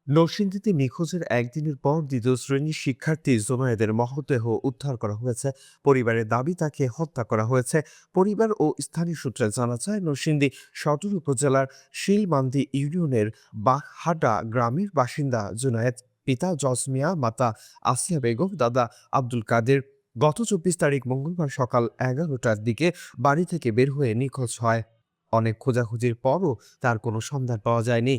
নরসিংদীতে নিখোঁজের একদিনের পর দ্বিতীয় শ্রেণীর শিক্ষার্থী জুনায়েদের মরদেহ উদ্ধার করা হয়েছে। পরিবারের দাবি তাকে হত্যা করা হয়েছে। পরিবার ও স্থানীয় সূত্রে জানা যায়, নরসিংদী সদর উপজেলার শিলমান্দি ইউনিয়নের বাঘহাটা গ্রামের বাসিন্দা জুনায়েদ। পিতা জজ মিয়া, মাতা আসিয়া বেগম, দাদা আব্দুল কাদের গত 24 তারিখ মঙ্গলবার সকাল 11টার দিকে বাড়ি থেকে বের হয়ে নিখোঁজ হয়। অনেক খোঁজাখুঁজির পরও তার কোনো সন্ধান পাওয়া যায়নি।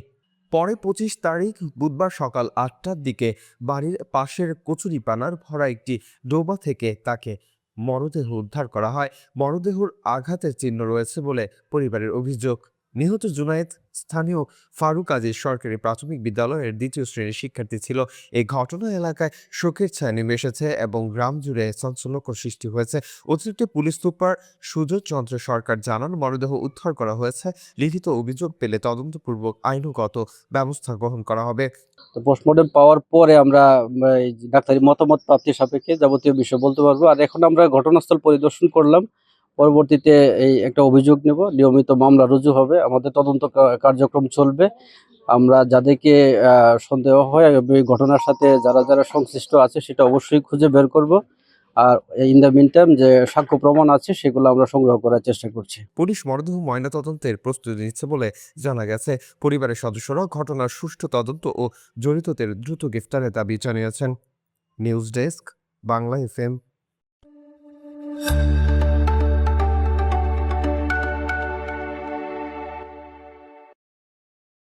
পরে 25 তারিখ বুধবার সকাল 8টার দিকে বাড়ির পাশের কচুরিপানার ভরা একটি ডোবা থেকে তাকে মরদেহ উদ্ধার করা হয়। মরদেহর আঘাতের চিহ্ন রয়েছে বলে পরিবারের অভিযোগ। নিহত জুনায়েদ স্থানীয় ফারুক আজিজ সরকারি প্রাথমিক বিদ্যালয়ের 2য় শ্রেণীর শিক্ষার্থী ছিল। এই ঘটনা এলাকায় শোকের ছায়া নেমে এসেছে এবং গ্রাম জুড়ে চাঞ্চল্যকর সৃষ্টি হয়েছে। অতিরিক্ত পুলিশ সুপার সুযোগ চন্দ্র সরকার জানান, মরদেহ উদ্ধার করা হয়েছে। লিখিত অভিযোগ পেলে তদন্তপূর্বক আইনগত ব্যবস্থা গ্রহণ করা হবে। তো পোস্টমর্টেম পাওয়ার পরে আমরা এই ডাক্তারি মতামত প্রাপ্তির সাপেক্ষে যাবতীয় বিষয় বলতে পারবো। আর এখন আমরা ঘটনাস্থল পরিদর্শন করলাম। পরবর্তীতে এই একটা অভিযোগ নেব, নিয়মিত মামলা রুজু হবে, আমাদের তদন্ত কার্যক্রম চলবে। আমরা যাদেরকে সন্দেহ হয় এই ঘটনার সাথে যারা যারা সংশ্লিষ্ট আছে সেটা অবশ্যই খুঁজে বের করব। আর ইন দ্য মিন টাইম যে সাক্ষ্য প্রমাণ আছে সেগুলো আমরা সংগ্রহ করার চেষ্টা করছি। পুলিশ মরদেহ ময়নাতদন্তের প্রস্তুতি নিচ্ছে বলে জানা গেছে। পরিবারের সদস্যরা ঘটনার সুষ্ঠু তদন্ত ও জড়িতদের দ্রুত গ্রেফতারের দাবি জানিয়েছেন। News desk, Bangla FM।